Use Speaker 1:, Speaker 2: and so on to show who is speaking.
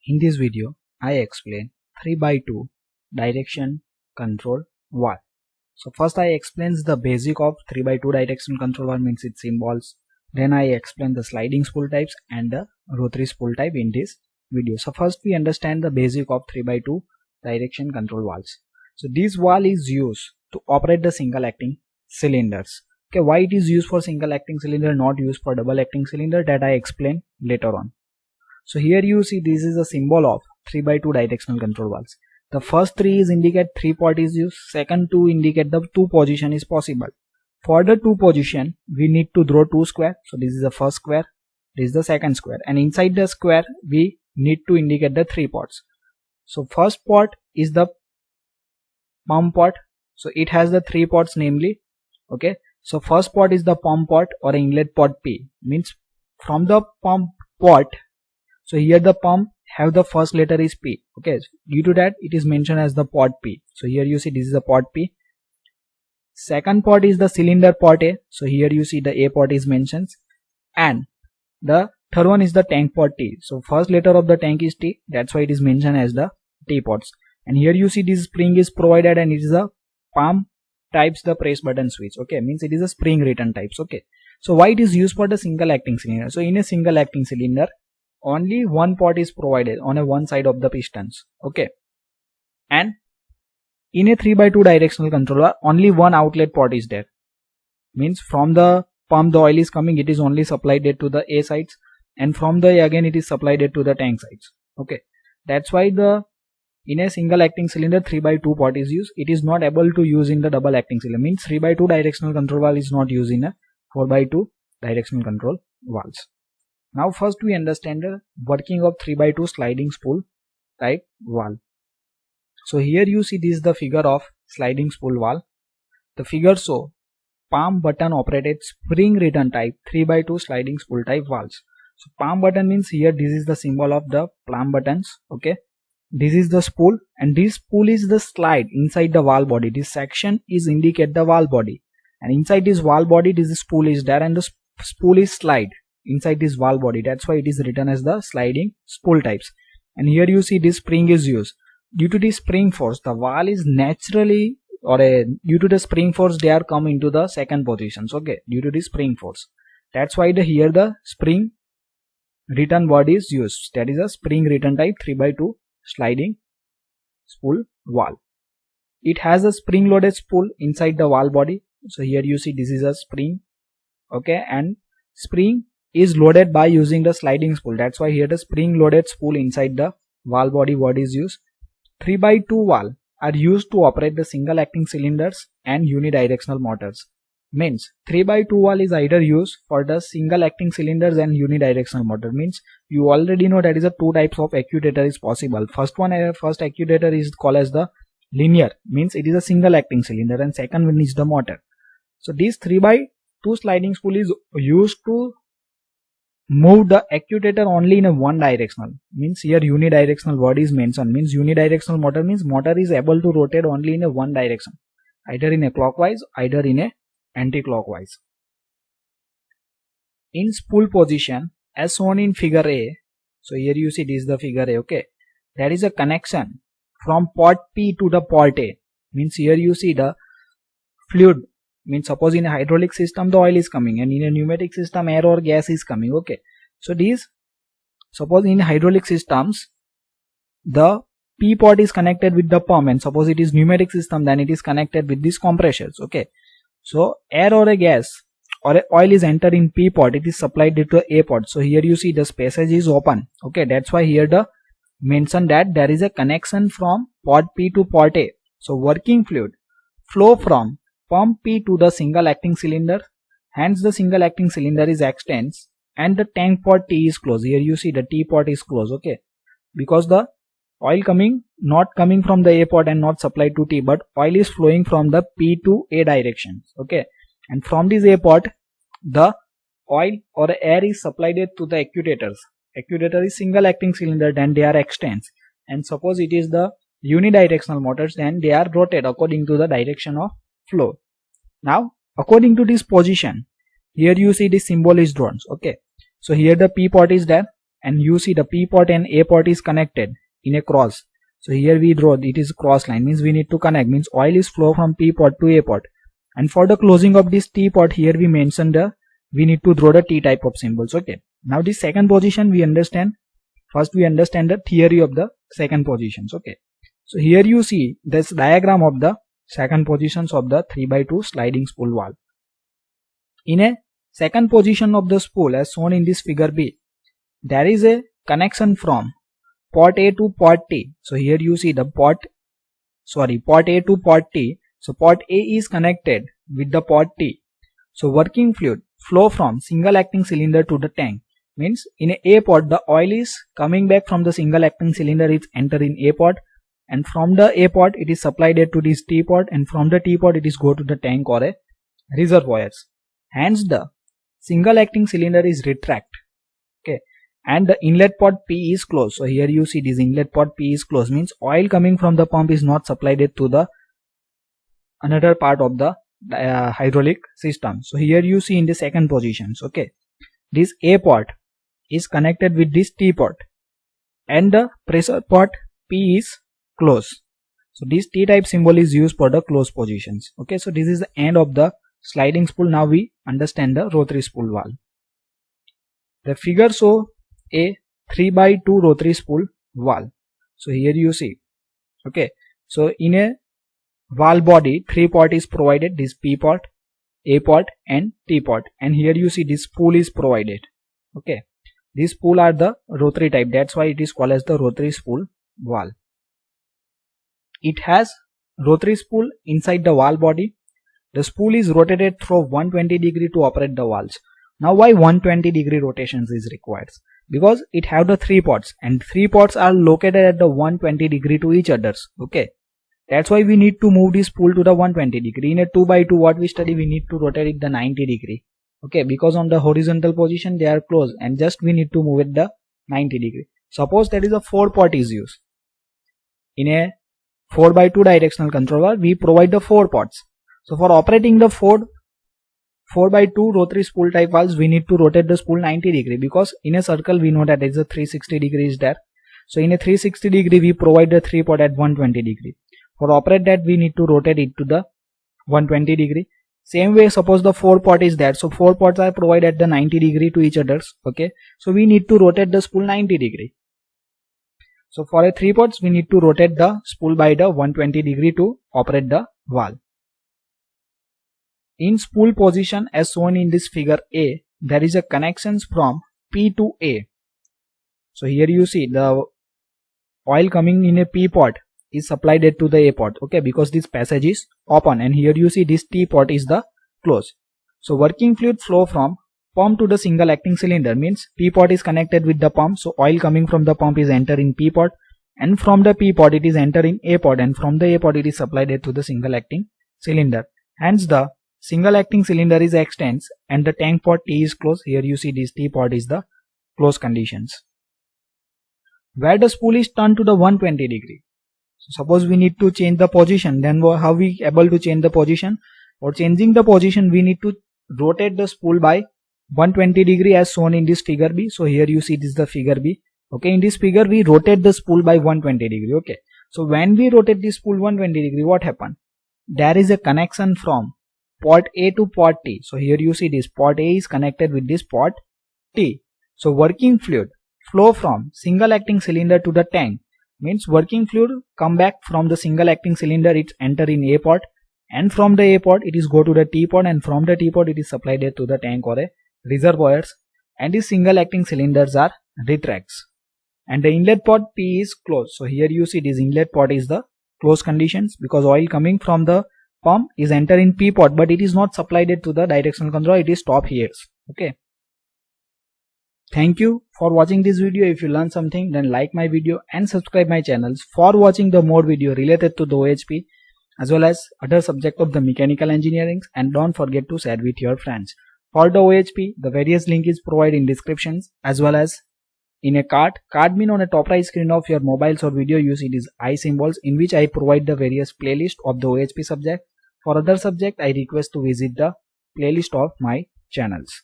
Speaker 1: In this video, I explain 3x2 direction control valve. So first I explains the basic of 3x2 direction control valve, means its symbols. Then I explain the sliding spool types and the rotary spool type in this video. So first we understand the basic of 3x2 direction control valves. So this valve is used to operate the single acting cylinders. Okay, why it is used for single acting cylinder, not used for double acting cylinder, that I explain later on. So here you see this is a symbol of 3x2 directional control valves. The first 3 is indicate 3 port is used, second 2 indicate the 2 position is possible. For the 2 position we need to draw 2 square. So this is the first square, this is the second square, and inside the square we need to indicate the 3 ports. So first port is the pump port. So it has the 3 ports namely. Okay, so first port is the pump port or inlet port P, means from the pump port. So here the pump have the first letter is P. Okay, due to that it is mentioned as the port P. So here you see this is the port P. Second port is the cylinder port A. So here you see the A port is mentioned, and the third one is the tank port T. So first letter of the tank is T, that's why it is mentioned as the T ports. And here you see this spring is provided, and it is a pump types the press button switch. Okay, means it is a spring return types. Okay, so why it is used for the single acting cylinder? So in a single acting cylinder only one port is provided on a one side of the pistons. Okay, and in a 3x2 directional controller only one outlet port is there, means from the pump the oil is coming, it is only supplied to the A sides, and from the A again it is supplied to the tank sides. Okay, that's why the in a single acting cylinder 3x2 port is used. It is not able to use in the double acting cylinder, means 3x2 directional control valve is not used in a 4x2 directional control valves. Now first we understand the working of 3x2 sliding spool type valve. So here you see this is the figure of sliding spool valve. The figure show palm button operated spring return type 3x2 sliding spool type valves. So palm button means here this is the symbol of the palm buttons. Okay, this is the spool, and this spool is the slide inside the valve body. This section is indicate the valve body, and inside this valve body this spool is there, and the spool is slide inside this valve body. That's why it is written as the sliding spool types. And here you see this spring is used. Due to the spring force, the valve is naturally due to the spring force they are come into the second positions. Okay, due to the spring force, that's why here the spring return word is used. That is a spring return type 3x2 sliding spool valve. It has a spring loaded spool inside the valve body. So here you see this is a spring. Okay, and spring is loaded by using the sliding spool. That's why here the spring loaded spool inside the valve body word is used. 3x2 valve are used to operate the single acting cylinders and unidirectional motors. Means 3x2 valve is either used for the single acting cylinders and unidirectional motor. Means you already know that is a two types of actuator is possible. First actuator is called as the linear, means it is a single acting cylinder, and second one is the motor. So this 3x2 sliding spool is used to move the actuator only in a one directional, means here unidirectional word is mentioned. Means unidirectional motor means motor is able to rotate only in a one direction, either in a clockwise, either in a anti-clockwise. In spool position as shown in figure A, so here you see this is the figure A. Okay, there is a connection from port P to the port A. Means here you see the fluid, means suppose in a hydraulic system the oil is coming, and in a pneumatic system air or gas is coming. Okay, so these, suppose in hydraulic systems the P port is connected with the pump, and suppose it is pneumatic system then it is connected with these compressors. Okay, so air or a gas or a oil is entered in P port, it is supplied to A port. So here you see the passage is open. Okay, that's why here the mention that there is a connection from port P to port A. So working fluid flow from pump P to the single acting cylinder, hence the single acting cylinder is extends, and the tank port T is closed. Here you see the T port is closed. Okay, because the oil not coming from the A port and not supplied to T, but oil is flowing from the P to A direction. Okay, and from this A port the oil or air is supplied to the actuators. Actuator is single acting cylinder, then they are extends, and suppose it is the unidirectional motors, then they are rotated according to the direction of flow. Now according to this position, here you see this symbol is drawn. Okay, so here the P port is there, and you see the P port and A port is connected in a cross. So here we draw it is cross line, means we need to connect, means oil is flow from P port to A port. And for the closing of this T port, here we mentioned we need to draw the T type of symbols. Okay. Now this second position we understand. First we understand the theory of the second positions. Okay. So here you see this diagram of the second positions of the 3x2 sliding spool valve. In a second position of the spool as shown in this figure B, there is a connection from port A to port T. So here you see the port A to port T. So port A is connected with the port T. So working fluid flow from single acting cylinder to the tank, means in A port the oil is coming back from the single acting cylinder, it's enter in A port, and from the A port it is supplied to this T port, and from the T port it is go to the tank or a reservoirs. Hence the single acting cylinder is retract. Okay. And the inlet port P is closed. So here you see this inlet port P is closed, means oil coming from the pump is not supplied to the another part of the hydraulic system. So here you see in the second positions. Okay. This A port is connected with this T port and the pressure port P is closed. So this T type symbol is used for the closed positions. Okay. So this is the end of the sliding spool. Now we understand the rotary spool valve. The figure show a 3x2 rotary spool valve. So here you see. Okay. So in a valve body, 3 port is provided, this P port, A port and T port, and here you see this spool is provided. Okay. These spool are the rotary type, that's why it is called as the rotary spool valve. It has rotary spool inside the valve body. The spool is rotated through 120 degree to operate the valves. Now why 120 degree rotations is required? Because it have the 3 ports, and 3 ports are located at the 120 degree to each others. Okay. That's why we need to move this spool to the 120 degree. In a 2x2 what we study, we need to rotate it the 90 degree. Okay, because on the horizontal position they are closed and just we need to move it the 90 degree. Suppose there is a 4 port is used. In a 4x2 directional controller, we provide the 4 ports. So for operating the 4x2 rotary spool type valves, we need to rotate the spool 90 degree, because in a circle we know that there is a 360 degree is there. So in a 360 degree we provide the 3 port at 120 degree. For operate that we need to rotate it to the 120 degree. Same way, suppose the 4 port is there. So 4 ports are provided at the 90 degree to each others. Okay. So we need to rotate the spool 90 degree. So for a 3 ports we need to rotate the spool by the 120 degree to operate the valve. In spool position as shown in this figure A, there is a connections from P to A. So here you see the oil coming in a P port is supplied to the A port. Okay, because this passage is open, and here you see this T port is the closed. So working fluid flow from pump to the single acting cylinder, means P port is connected with the pump. So oil coming from the pump is enter in P port, and from the P port it is enter in A port, and from the A port it is supplied to the single acting cylinder. Hence the single acting cylinder is extends and the tank port T is closed. Here you see this T port is the closed conditions. Where the spool is turned to the 120 degree. So suppose we need to change the position, then how we able to change the position? For changing the position we need to rotate the spool by 120 degree as shown in this figure B. So here you see this is the figure B. Okay, in this figure we rotate the spool by 120 degree. Okay, so when we rotate the spool 120 degree, what happen? There is a connection from port A to port T. So here you see this port A is connected with this port T. So working fluid flow from single acting cylinder to the tank, means working fluid come back from the single acting cylinder, it enter in A port, and from the A port it is go to the T port, and from the T port it is supplied to the tank or a reservoirs, and these single acting cylinders are retracts, and the inlet port P is closed. So here you see this inlet port is the closed conditions, because oil coming from the pump is enter in P port, but it is not supplied to the directional control, it is stop here. Okay. Thank you for watching this video. If you learned something, then like my video and subscribe my channels for watching the more video related to the OHP as well as other subject of the mechanical engineering, and don't forget to share with your friends. For the OHP, the various link is provided in descriptions as well as in a card. Card mean on the top right screen of your mobiles or video you see these I symbols, in which I provide the various playlist of the OHP subject. For other subject I request to visit the playlist of my channels.